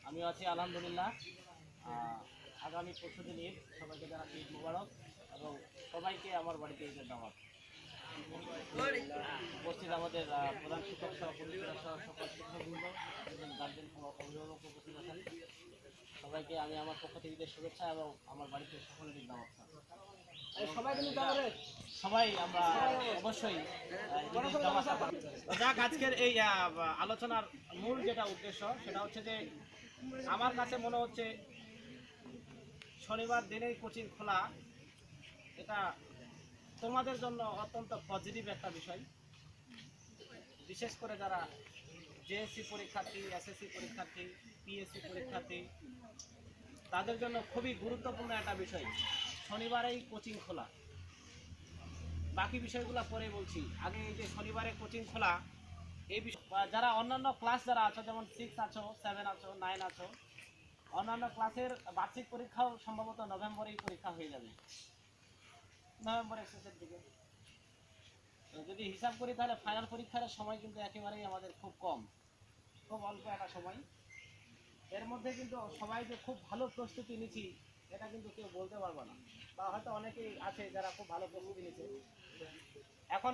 আমি আছি আলহামদুলিল্লাহ। আগামী পরশুদিন ঈদ, সবাইকে জানাচ্ছি ঈদ মুবারক এবং সবাইকে আমার বাড়িতে ঈদের দাওয়াত। উপস্থিত আমাদের প্রধান শিক্ষক সহ পরিচালক সহ সকল শিক্ষকবৃন্দ এবং গার্জেন অভিভাবক উপস্থিত আছেন। সবাইকে আমি আমার পক্ষ থেকে ঈদের শুভেচ্ছা এবং আমার বাড়িতে সকলের ঈদ দাওয়াত। সবাই আমরা অবশ্যই যাক, আজকের এই আলোচনার মূল যেটা উদ্দেশ্য সেটা হচ্ছে যে আমার কাছে মনে হচ্ছে শনিবার দিনেই কোচিং খোলা এটা তোমাদের জন্য অত্যন্ত পজিটিভ একটা বিষয়। বিশেষ করে যারা জেএসসি পরীক্ষার্থী, এসএসসি পরীক্ষার্থী, পিএসসি পরীক্ষার্থী, তাদের জন্য খুবই গুরুত্বপূর্ণ একটা বিষয় শনিবারেই কোচিং খোলা। বাকি বিষয়গুলো পরে বলছি, আগে এই যে শনিবারে কোচিং খোলা এই বিষয় যারা অন্যান্য ক্লাস যারা আছো, যেমন 6 আছো, 7 আছো, 9 আছো, অন্যান্য ক্লাসের বার্ষিক পরীক্ষাও সম্ভবত নভেম্বরেই পরীক্ষা হয়ে যাবে, নভেম্বরের শেষের দিকে। যদি হিসাব করি তাহলে ফাইনাল পরীক্ষার সময় কিন্তু একেবারেই আমাদের খুব কম, খুব অল্প একটা সময়। এর মধ্যে কিন্তু সবাই যে খুব ভালো প্রস্তুতি নিচ্ছি এটা কিন্তু কেউ বলতে পারবে না, বা হয়তো অনেকেই আছে যারা খুব ভালো প্রস্তুতি নিচ্ছে। এখন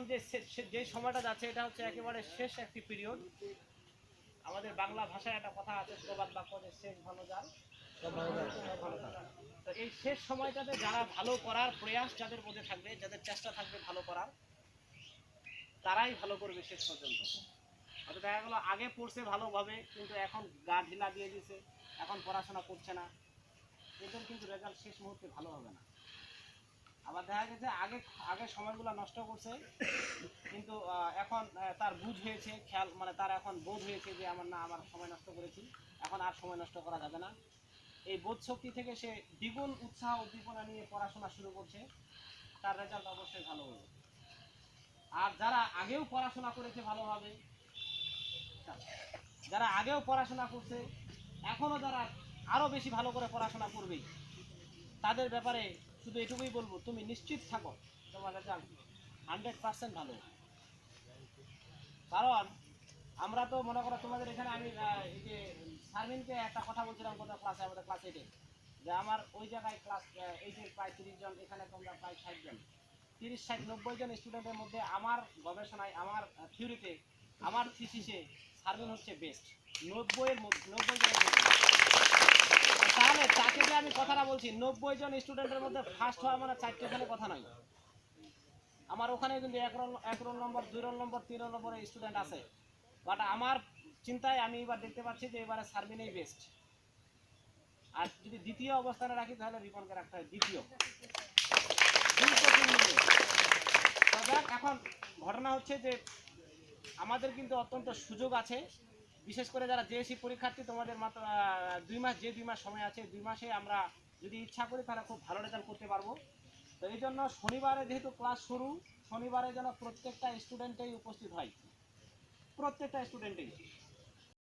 যে সময়টা যাচ্ছে এটা হচ্ছে একেবারে শেষ একটি পিরিয়ড। আমাদের বাংলা ভাষায় একটা কথা আছে, প্রবাদ বাক্য, যে শেষ ভালো যার ভালো থাকে। তো এই শেষ সময়টাতে যারা ভালো করার প্রয়াস যাদের মধ্যে থাকবে, যাদের চেষ্টা থাকবে ভালো করার, তারাই ভালো করবে শেষ পর্যন্ত। হয়তো দেখা গেলো আগে পড়ছে ভালোভাবে কিন্তু এখন গা ঢিলা দিয়ে দিছে, এখন পড়াশোনা করছে না, এদের কিন্তু রেজাল্ট শেষ মুহূর্তে ভালো হবে না। আবার দেখা গেছে আগে আগে সময়গুলো নষ্ট করছে কিন্তু এখন তার বুঝ হয়েছে, খেয়াল মানে তার এখন বোধ হয়েছে যে আমার সময় নষ্ট করেছি, এখন আর সময় নষ্ট করা যাবে না। এই বোধ শক্তি থেকে সে দ্বিগুণ উৎসাহ উদ্দীপনা নিয়ে পড়াশোনা শুরু করছে, তার রেজাল্ট অবশ্যই ভালো হবে। আর যারা আগেও পড়াশোনা করেছে ভালোভাবে, যারা আগেও পড়াশোনা করছে, এখনও যারা আরও বেশি ভালো করে পড়াশোনা করবে, তাদের ব্যাপারে শুধু এটুকুই বলবো, তুমি নিশ্চিত থাকো তোমার রেজাল্ট 100% ভালো। কারণ আমরা তো মনে করো তোমাদের এখানে আমি এই যে শারমিনকে একটা কথা বলছিলাম কোথাও ক্লাসে, আমাদের ক্লাস 8-এ, যে আমার ওই জায়গায় ক্লাস 8-এর প্রায় 30 জন, এখানে তোমরা প্রায় 60 জন, 30-60-90 জন স্টুডেন্টের মধ্যে আমার গবেষণায়, আমার থিওরিতে, আমার থিসিসে শারমিন হচ্ছে বেস্ট 90 জনের মধ্যে। তাহলে তাকে যে আমি কথাটা বলছি, 90 জন স্টুডেন্টের মধ্যে ফার্স্ট হওয়া মানে 4টে জনের কথা নয়। আমার ওখানে কিন্তু 1 roll number, 2 roll number, 3 roll নম্বরের স্টুডেন্ট আছে, বাট আমার চিন্তায় আমি এবার দেখতে পাচ্ছি যে এবারে শারমিনই বেস্ট। আর যদি দ্বিতীয় অবস্থানে রাখি তাহলে রিপনকে রাখতে হয় দ্বিতীয়। এখন ঘটনা হচ্ছে যে আমাদের কিন্তু অত্যন্ত সুযোগ আছে, বিশেষ করে যারা জেএসসি পরীক্ষার্থী, তোমাদের মাত্র 2 মাস, যে 2 মাস সময় আছে, 2 মাসে আমরা যদি ইচ্ছা করি তাহলে খুব ভালো রেজাল্ট করতে পারবো। তো এই জন্য শনিবারে যেহেতু ক্লাস শুরু, শনিবারে যেন প্রত্যেকটা স্টুডেন্টেই উপস্থিত হয়, প্রত্যেকটা স্টুডেন্টেই।